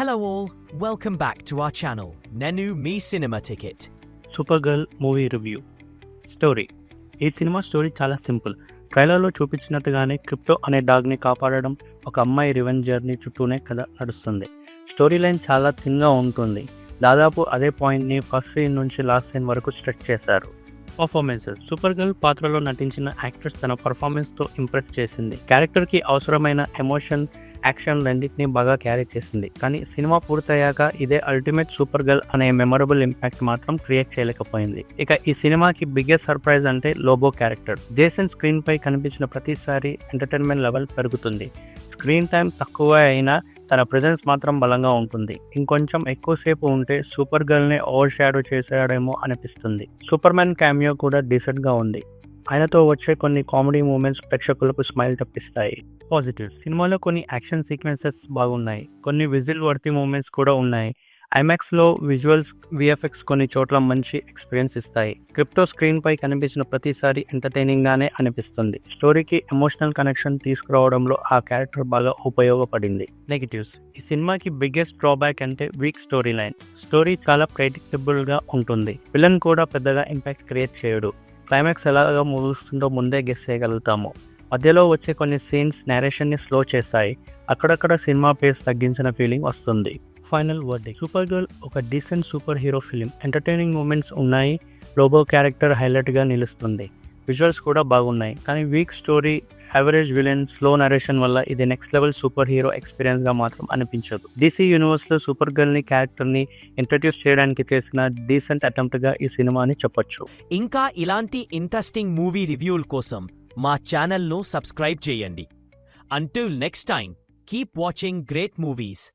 Hello all, welcome back to our channel, Nenu Me Cinema Ticket. Super girl movie review. Story. ఈ cinema story చాలా simple. ట్రైలర్లో చూపించినట్టుగానే crypto అనే డాగ్ని కాపాడడం, ఒక అమ్మాయి రివెంజ్ జర్నీ చుట్టూనే కథ నడుస్తుంది. స్టోరీ లైన్ చాలా థిన్గా ఉంటుంది. దాదాపు అదే పాయింట్ని ఫస్ట్ సీన్ నుంచి లాస్ట్ సీన్ వరకు స్ట్రెచ్ చేశారు. పర్ఫార్మెన్సెస్. సూపర్ గర్ల్ పాత్రలో నటించిన యాక్ట్రెస్ తన పర్ఫార్మెన్స్తో ఇంప్రెస్ చేసింది. క్యారెక్టర్కి అవసరమైన ఎమోషన్, యాక్షన్ రెండింటినీ బాగా క్యారీ చేసింది. కానీ సినిమా పూర్తయ్యాక ఇదే అల్టిమేట్ సూపర్ గర్ల్ అనే మెమొరబుల్ ఇంపాక్ట్ మాత్రం క్రియేట్ చేయలేకపోయింది. ఇక ఈ సినిమాకి బిగ్గెస్ట్ సర్ప్రైజ్ అంటే లోబో క్యారెక్టర్. జేసన్ స్క్రీన్ పై కనిపించిన ప్రతిసారి ఎంటర్టైన్మెంట్ లెవెల్ పెరుగుతుంది. స్క్రీన్ టైం తక్కువ అయినా తన ప్రెజెన్స్ మాత్రం బలంగా ఉంటుంది. ఇంకొంచెం ఎక్కువసేపు ఉంటే సూపర్ గర్ల్ని ఓవర్ షాడో చేసాడేమో అనిపిస్తుంది. సూపర్ మ్యాన్ క్యామియో కూడా డీసెంట్గా ఉంది. ఆయనతో వచ్చే కొన్ని కామెడీ మూమెంట్స్ ప్రేక్షకులకు స్మైల్ తెప్పిస్తాయి. పాజిటివ్. సినిమాలో కొన్ని యాక్షన్ సీక్వెన్సెస్ బాగున్నాయి. కొన్ని విజిల్ వర్తి మూమెంట్స్ కూడా ఉన్నాయి. ఐమాక్స్లో విజువల్స్, విఎఫ్ఎక్స్ కొన్ని చోట్ల మంచి ఎక్స్పీరియన్స్ ఇస్తాయి. క్రిప్టో స్క్రీన్ పై కనిపించిన ప్రతిసారి ఎంటర్టైనింగ్గానే అనిపిస్తుంది. స్టోరీకి ఎమోషనల్ కనెక్షన్ తీసుకురావడంలో ఆ క్యారెక్టర్ బాగా ఉపయోగపడింది. నెగిటివ్స్. ఈ సినిమాకి బిగ్గెస్ట్ డ్రాబ్యాక్ అంటే వీక్ స్టోరీ లైన్. స్టోరీ చాలా ప్రెడిక్టబుల్గా ఉంటుంది. విలన్ కూడా పెద్దగా ఇంపాక్ట్ క్రియేట్ చేయడు. క్లైమాక్స్ ఎలాగా ముగుస్తుందో ముందే గెస్ చేయగలుగుతాము. మధ్యలో వచ్చే కొన్ని సీన్స్ నేరేషన్ని స్లో చేస్తాయి. అక్కడక్కడ సినిమా పేస్ తగ్గించిన ఫీలింగ్ వస్తుంది. Final verdict. సూపర్ గర్ల్ ఒక decent superhero film. Entertaining moments ఉన్నాయి. లోబో క్యారెక్టర్ హైలైట్గా నిలుస్తుంది. విజువల్స్ కూడా బాగున్నాయి. కానీ weak story, average villain, slow narration వల్ల ఇది నెక్స్ట్ లెవెల్ సూపర్ హీరో ఎక్స్పీరియన్స్గా మాత్రం అనిపించదు. DC యూనివర్స్లో సూపర్ గర్ల్ని క్యారెక్టర్ని ఇంట్రడ్యూస్ చేయడానికి చేసిన డీసెంట్ అటెంప్ట్గా ఈ సినిమాని చెప్పొచ్చు. ఇంకా ఇలాంటి ఇంట్రెస్టింగ్ మూవీ రివ్యూల కోసం మా ఛానల్ను సబ్స్క్రైబ్ చేయండి. Until next time, keep watching great movies.